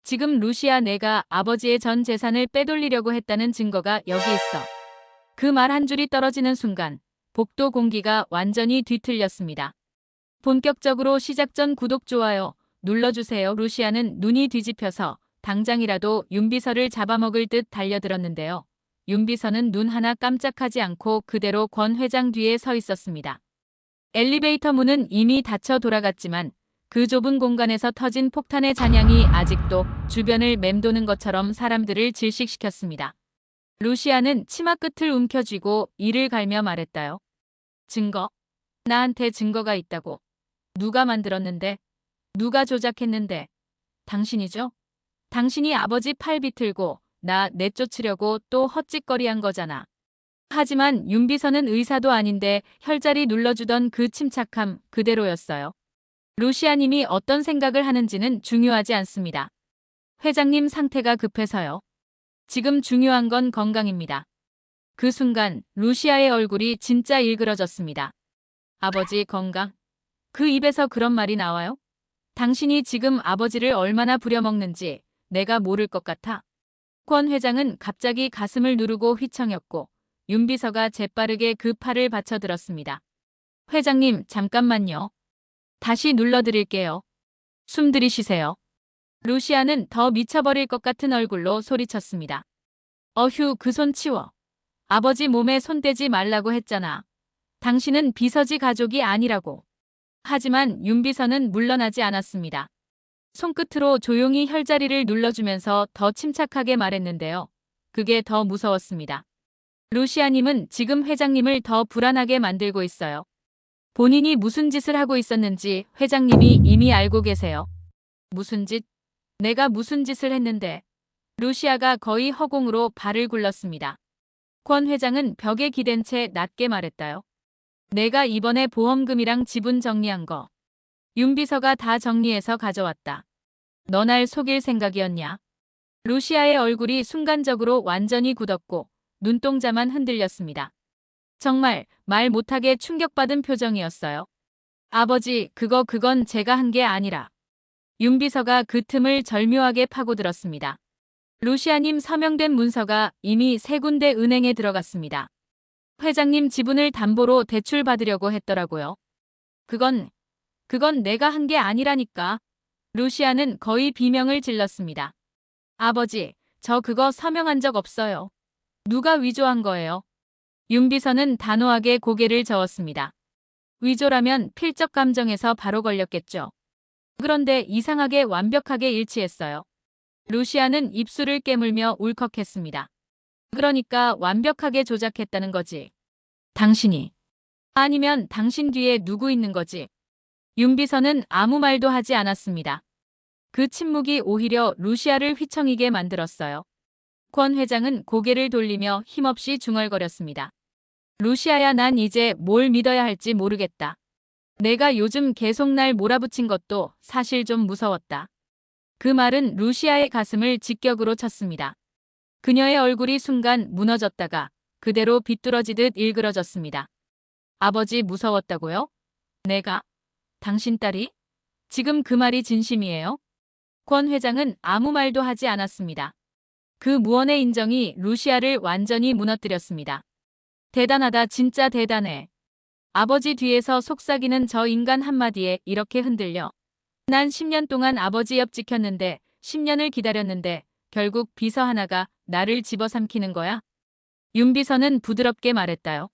지금 루시아 내가 아버지의 전 재산을 빼돌리려고 했다는 증거가 여기 있어. 그 말 한 줄이 떨어지는 순간 복도 공기가 완전히 뒤틀렸습니다. 본격적으로 시작 전 구독, 좋아요 눌러주세요. 루시아는 눈이 뒤집혀서 당장이라도 윤비서를 잡아먹을 듯 달려들었는데요. 윤비서는 눈 하나 깜짝하지 않고 그대로 권 회장 뒤에 서 있었습니다. 엘리베이터 문은 이미 닫혀 돌아갔지만 그 좁은 공간에서 터진 폭탄의 잔향이 아직도 주변을 맴도는 것처럼 사람들을 질식시켰습니다. 루시아는 치마 끝을 움켜쥐고 이를 갈며 말했다요. 증거? 나한테 증거가 있다고. 누가 만들었는데? 누가 조작했는데? 당신이죠? 당신이 아버지 팔 비틀고 나 내쫓으려고 또 헛짓거리한 거잖아. 하지만 윤비서는 의사도 아닌데 혈자리 눌러주던 그 침착함 그대로였어요. 루시아님이 어떤 생각을 하는지는 중요하지 않습니다. 회장님 상태가 급해서요. 지금 중요한 건 건강입니다. 그 순간 루시아의 얼굴이 진짜 일그러졌습니다. 아버지 건강? 그 입에서 그런 말이 나와요? 당신이 지금 아버지를 얼마나 부려먹는지 내가 모를 것 같아. 권 회장은 갑자기 가슴을 누르고 휘청였고 윤비서가 재빠르게 그 팔을 받쳐들었습니다. 회장님 잠깐만요. 다시 눌러드릴게요. 숨 들이쉬세요. 루시아는 더 미쳐버릴 것 같은 얼굴로 소리쳤습니다. 어휴, 그 손 치워. 아버지 몸에 손대지 말라고 했잖아. 당신은 비서지 가족이 아니라고. 하지만 윤비서는 물러나지 않았습니다. 손끝으로 조용히 혈자리를 눌러주면서 더 침착하게 말했는데요. 그게 더 무서웠습니다. 루시아님은 지금 회장님을 더 불안하게 만들고 있어요. 본인이 무슨 짓을 하고 있었는지 회장님이 이미 알고 계세요. 무슨 짓? 내가 무슨 짓을 했는데? 루시아가 거의 허공으로 발을 굴렀습니다. 권 회장은 벽에 기댄 채 낮게 말했다요. 내가 이번에 보험금이랑 지분 정리한 거. 윤비서가 다 정리해서 가져왔다. 너 날 속일 생각이었냐? 루시아의 얼굴이 순간적으로 완전히 굳었고 눈동자만 흔들렸습니다. 정말 말 못하게 충격받은 표정이었어요. 아버지, 그건 제가 한 게 아니라. 윤비서가 그 틈을 절묘하게 파고들었습니다. 루시아님 서명된 문서가 이미 3군데 은행에 들어갔습니다. 회장님 지분을 담보로 대출받으려고 했더라고요. 그건 내가 한 게 아니라니까. 루시아는 거의 비명을 질렀습니다. 아버지, 저 그거 서명한 적 없어요. 누가 위조한 거예요? 윤비서는 단호하게 고개를 저었습니다. 위조라면 필적 감정에서 바로 걸렸겠죠. 그런데 이상하게 완벽하게 일치했어요. 루시아는 입술을 깨물며 울컥했습니다. 그러니까 완벽하게 조작했다는 거지. 당신이. 아니면 당신 뒤에 누구 있는 거지. 윤비서는 아무 말도 하지 않았습니다. 그 침묵이 오히려 루시아를 휘청이게 만들었어요. 권 회장은 고개를 돌리며 힘없이 중얼거렸습니다. 루시아야, 난 이제 뭘 믿어야 할지 모르겠다. 내가 요즘 계속 날 몰아붙인 것도 사실 좀 무서웠다. 그 말은 루시아의 가슴을 직격으로 쳤습니다. 그녀의 얼굴이 순간 무너졌다가 그대로 비뚤어지듯 일그러졌습니다. 아버지 무서웠다고요? 내가? 당신 딸이? 지금 그 말이 진심이에요? 권 회장은 아무 말도 하지 않았습니다. 그 무언의 인정이 루시아를 완전히 무너뜨렸습니다. 대단하다, 진짜 대단해. 아버지 뒤에서 속삭이는 저 인간 한마디에 이렇게 흔들려. 난 10년 동안 아버지 옆 지켰는데 10년을 기다렸는데 결국 비서 하나가 나를 집어삼키는 거야? 윤비서는 부드럽게 말했다요.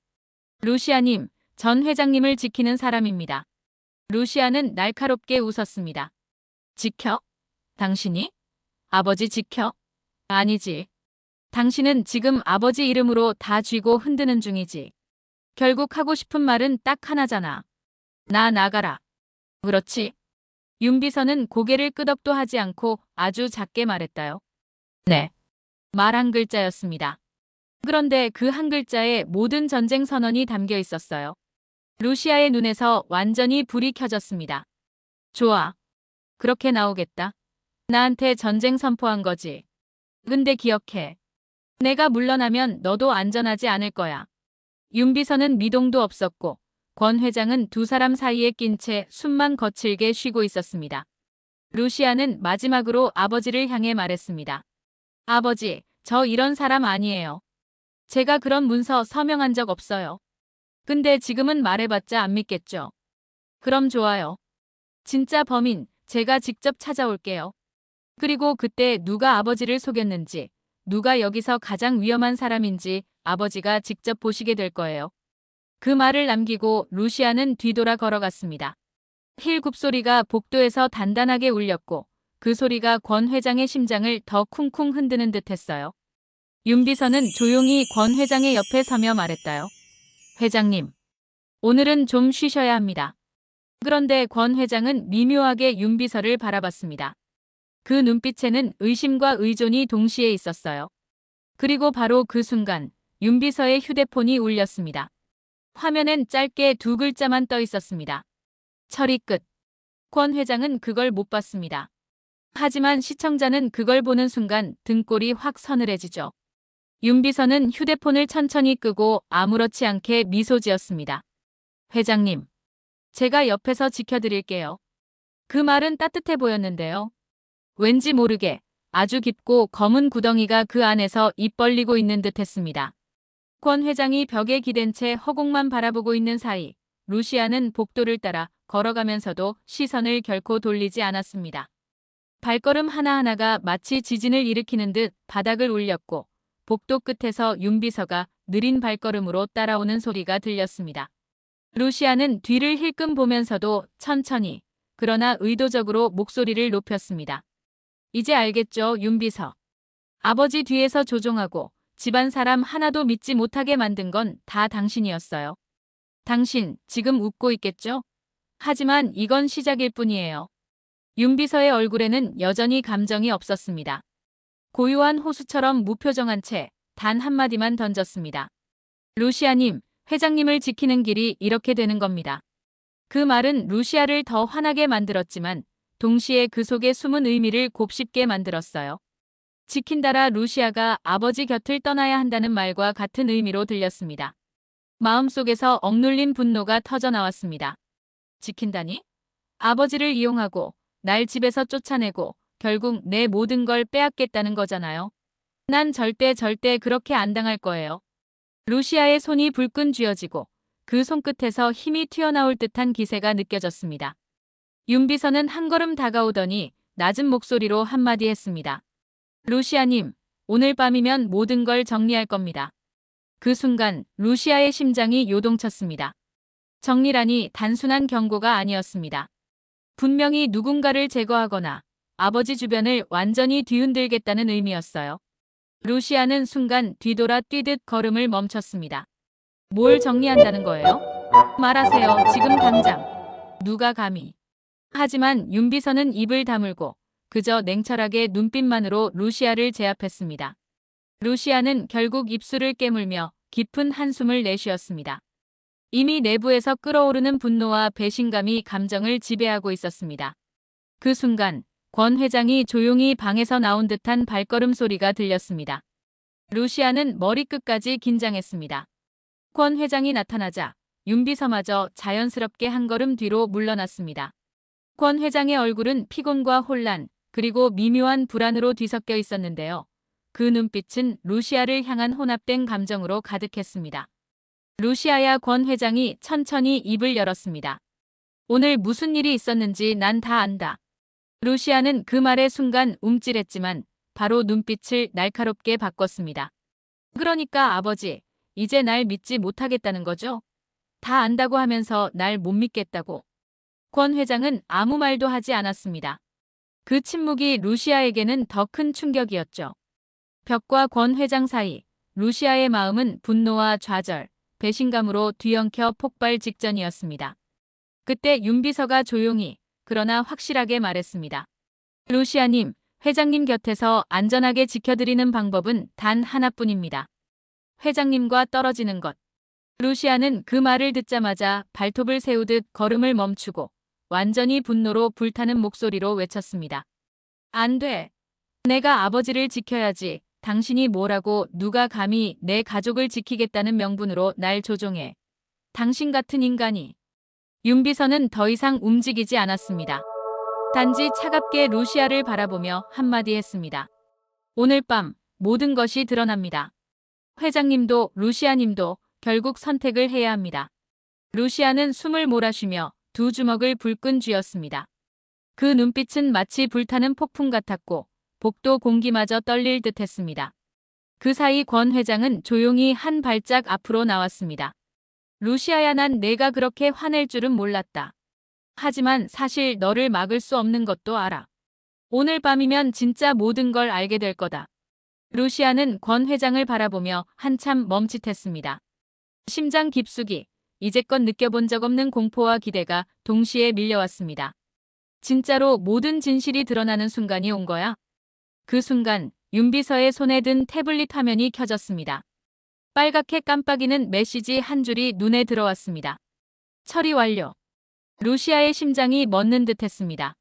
루시아님, 전 회장님을 지키는 사람입니다. 루시아는 날카롭게 웃었습니다. 지켜? 당신이? 아버지 지켜? 아니지. 당신은 지금 아버지 이름으로 다 쥐고 흔드는 중이지. 결국 하고 싶은 말은 딱 하나잖아. 나 나가라. 그렇지. 윤비서는 고개를 끄덕도 하지 않고 아주 작게 말했다요. 네. 말 한 글자였습니다. 그런데 그 한 글자에 모든 전쟁 선언이 담겨 있었어요. 루시아의 눈에서 완전히 불이 켜졌습니다. 좋아. 그렇게 나오겠다. 나한테 전쟁 선포한 거지. 근데 기억해. 내가 물러나면 너도 안전하지 않을 거야. 윤비서는 미동도 없었고 권 회장은 두 사람 사이에 낀 채 숨만 거칠게 쉬고 있었습니다. 루시아는 마지막으로 아버지를 향해 말했습니다. 아버지, 저 이런 사람 아니에요. 제가 그런 문서 서명한 적 없어요. 근데 지금은 말해봤자 안 믿겠죠. 그럼 좋아요. 진짜 범인, 제가 직접 찾아올게요. 그리고 그때 누가 아버지를 속였는지, 누가 여기서 가장 위험한 사람인지 아버지가 직접 보시게 될 거예요. 그 말을 남기고 루시아는 뒤돌아 걸어갔습니다. 힐 굽소리가 복도에서 단단하게 울렸고 그 소리가 권 회장의 심장을 더 쿵쿵 흔드는 듯 했어요. 윤 비서는 조용히 권 회장의 옆에 서며 말했다요. 회장님, 오늘은 좀 쉬셔야 합니다. 그런데 권 회장은 미묘하게 윤 비서를 바라봤습니다. 그 눈빛에는 의심과 의존이 동시에 있었어요. 그리고 바로 그 순간 윤 비서의 휴대폰이 울렸습니다. 화면엔 짧게 두 글자만 떠 있었습니다. 처리 끝. 권 회장은 그걸 못 봤습니다. 하지만 시청자는 그걸 보는 순간 등골이 확 서늘해지죠. 윤 비서는 휴대폰을 천천히 끄고 아무렇지 않게 미소 지었습니다. 회장님, 제가 옆에서 지켜드릴게요. 그 말은 따뜻해 보였는데요. 왠지 모르게 아주 깊고 검은 구덩이가 그 안에서 입 벌리고 있는 듯 했습니다. 권 회장이 벽에 기댄 채 허공만 바라보고 있는 사이 루시아는 복도를 따라 걸어가면서도 시선을 결코 돌리지 않았습니다. 발걸음 하나하나가 마치 지진을 일으키는 듯 바닥을 울렸고 복도 끝에서 윤 비서가 느린 발걸음으로 따라오는 소리가 들렸습니다. 루시아는 뒤를 힐끔 보면서도 천천히 그러나 의도적으로 목소리를 높였습니다. 이제 알겠죠, 윤 비서. 아버지 뒤에서 조종하고 집안 사람 하나도 믿지 못하게 만든 건 다 당신이었어요. 당신 지금 웃고 있겠죠? 하지만 이건 시작일 뿐이에요. 윤 비서의 얼굴에는 여전히 감정이 없었습니다. 고요한 호수처럼 무표정한 채 단 한마디만 던졌습니다. 루시아님, 회장님을 지키는 길이 이렇게 되는 겁니다. 그 말은 루시아를 더 화나게 만들었지만 동시에 그 속에 숨은 의미를 곱씹게 만들었어요. 지킨다라 루시아가 아버지 곁을 떠나야 한다는 말과 같은 의미로 들렸습니다. 마음속에서 억눌린 분노가 터져나왔습니다. 지킨다니? 아버지를 이용하고 날 집에서 쫓아내고 결국 내 모든 걸 빼앗겠다는 거잖아요. 난 절대 그렇게 안 당할 거예요. 루시아의 손이 불끈 쥐어지고 그 손끝에서 힘이 튀어나올 듯한 기세가 느껴졌습니다. 윤 비서는 한 걸음 다가오더니 낮은 목소리로 한마디 했습니다. 루시아님, 오늘 밤이면 모든 걸 정리할 겁니다. 그 순간 루시아의 심장이 요동쳤습니다. 정리라니 단순한 경고가 아니었습니다. 분명히 누군가를 제거하거나 아버지 주변을 완전히 뒤흔들겠다는 의미였어요. 루시아는 순간 뒤돌아 뛰듯 걸음을 멈췄습니다. 뭘 정리한다는 거예요? 말하세요, 지금 당장. 누가 감히. 하지만 윤 비서는 입을 다물고 그저 냉철하게 눈빛만으로 루시아를 제압했습니다. 루시아는 결국 입술을 깨물며 깊은 한숨을 내쉬었습니다. 이미 내부에서 끓어오르는 분노와 배신감이 감정을 지배하고 있었습니다. 그 순간 권 회장이 조용히 방에서 나온 듯한 발걸음 소리가 들렸습니다. 루시아는 머리끝까지 긴장했습니다. 권 회장이 나타나자 윤 비서마저 자연스럽게 한 걸음 뒤로 물러났습니다. 권 회장의 얼굴은 피곤과 혼란 그리고 미묘한 불안으로 뒤섞여 있었는데요. 그 눈빛은 루시아를 향한 혼합된 감정으로 가득했습니다. 루시아야, 권 회장이 천천히 입을 열었습니다. 오늘 무슨 일이 있었는지 난 다 안다. 루시아는 그 말의 순간 움찔했지만 바로 눈빛을 날카롭게 바꿨습니다. 그러니까 아버지, 이제 날 믿지 못하겠다는 거죠? 다 안다고 하면서 날 못 믿겠다고. 권 회장은 아무 말도 하지 않았습니다. 그 침묵이 루시아에게는 더 큰 충격이었죠. 벽과 권 회장 사이, 루시아의 마음은 분노와 좌절, 배신감으로 뒤엉켜 폭발 직전이었습니다. 그때 윤 비서가 조용히 그러나 확실하게 말했습니다. 루시아님, 회장님 곁에서 안전하게 지켜드리는 방법은 단 하나뿐입니다. 회장님과 떨어지는 것. 루시아는 그 말을 듣자마자 발톱을 세우듯 걸음을 멈추고 완전히 분노로 불타는 목소리로 외쳤습니다. 안 돼. 내가 아버지를 지켜야지. 당신이 뭐라고 누가 감히 내 가족을 지키겠다는 명분으로 날 조종해. 당신 같은 인간이. 윤 비서는 더 이상 움직이지 않았습니다. 단지 차갑게 루시아를 바라보며 한마디 했습니다. 오늘 밤 모든 것이 드러납니다. 회장님도 루시아님도 결국 선택을 해야 합니다. 루시아는 숨을 몰아쉬며 두 주먹을 불끈 쥐었습니다. 그 눈빛은 마치 불타는 폭풍 같았고 복도 공기마저 떨릴 듯했습니다. 그 사이 권 회장은 조용히 한 발짝 앞으로 나왔습니다. 루시아야, 난 내가 그렇게 화낼 줄은 몰랐다. 하지만 사실 너를 막을 수 없는 것도 알아. 오늘 밤이면 진짜 모든 걸 알게 될 거다. 루시아는 권 회장을 바라보며 한참 멈칫했습니다. 심장 깊숙이 이제껏 느껴본 적 없는 공포와 기대가 동시에 밀려왔습니다. 진짜로 모든 진실이 드러나는 순간이 온 거야? 그 순간 윤비서의 손에 든 태블릿 화면이 켜졌습니다. 빨갛게 깜빡이는 메시지 한 줄이 눈에 들어왔습니다. 처리 완료. 루시아의 심장이 멎는 듯했습니다.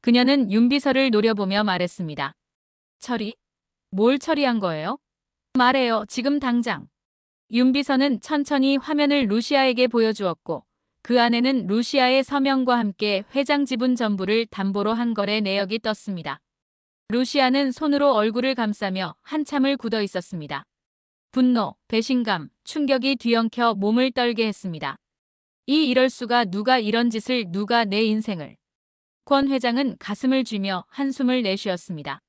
그녀는 윤비서를 노려보며 말했습니다. 처리? 뭘 처리한 거예요? 말해요, 지금 당장. 윤비서는 천천히 화면을 루시아에게 보여주었고 그 안에는 루시아의 서명과 함께 회장 지분 전부를 담보로 한 거래 내역이 떴습니다. 루시아는 손으로 얼굴을 감싸며 한참을 굳어 있었습니다. 분노, 배신감, 충격이 뒤엉켜 몸을 떨게 했습니다. 이럴 수가, 누가 이런 짓을, 누가 내 인생을. 권 회장은 가슴을 쥐며 한숨을 내쉬었습니다.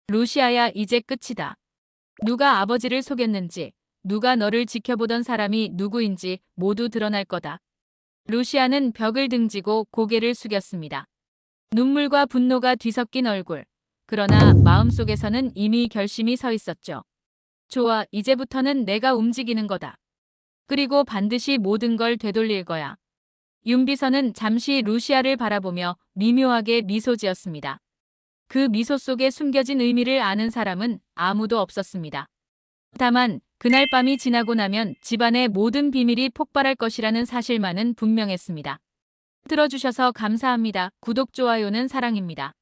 루시아야, 이제 끝이다. 누가 아버지를 속였는지, 누가 너를 지켜보던 사람이 누구인지 모두 드러날 거다. 루시아는 벽을 등지고 고개를 숙였습니다. 눈물과 분노가 뒤섞인 얼굴. 그러나 마음속에서는 이미 결심이 서 있었죠. 좋아, 이제부터는 내가 움직이는 거다. 그리고 반드시 모든 걸 되돌릴 거야. 윤비서는 잠시 루시아를 바라보며 미묘하게 미소 지었습니다. 그 미소 속에 숨겨진 의미를 아는 사람은 아무도 없었습니다. 다만 그날 밤이 지나고 나면 집안의 모든 비밀이 폭발할 것이라는 사실만은 분명했습니다. 들어주셔서 감사합니다. 구독, 좋아요는 사랑입니다.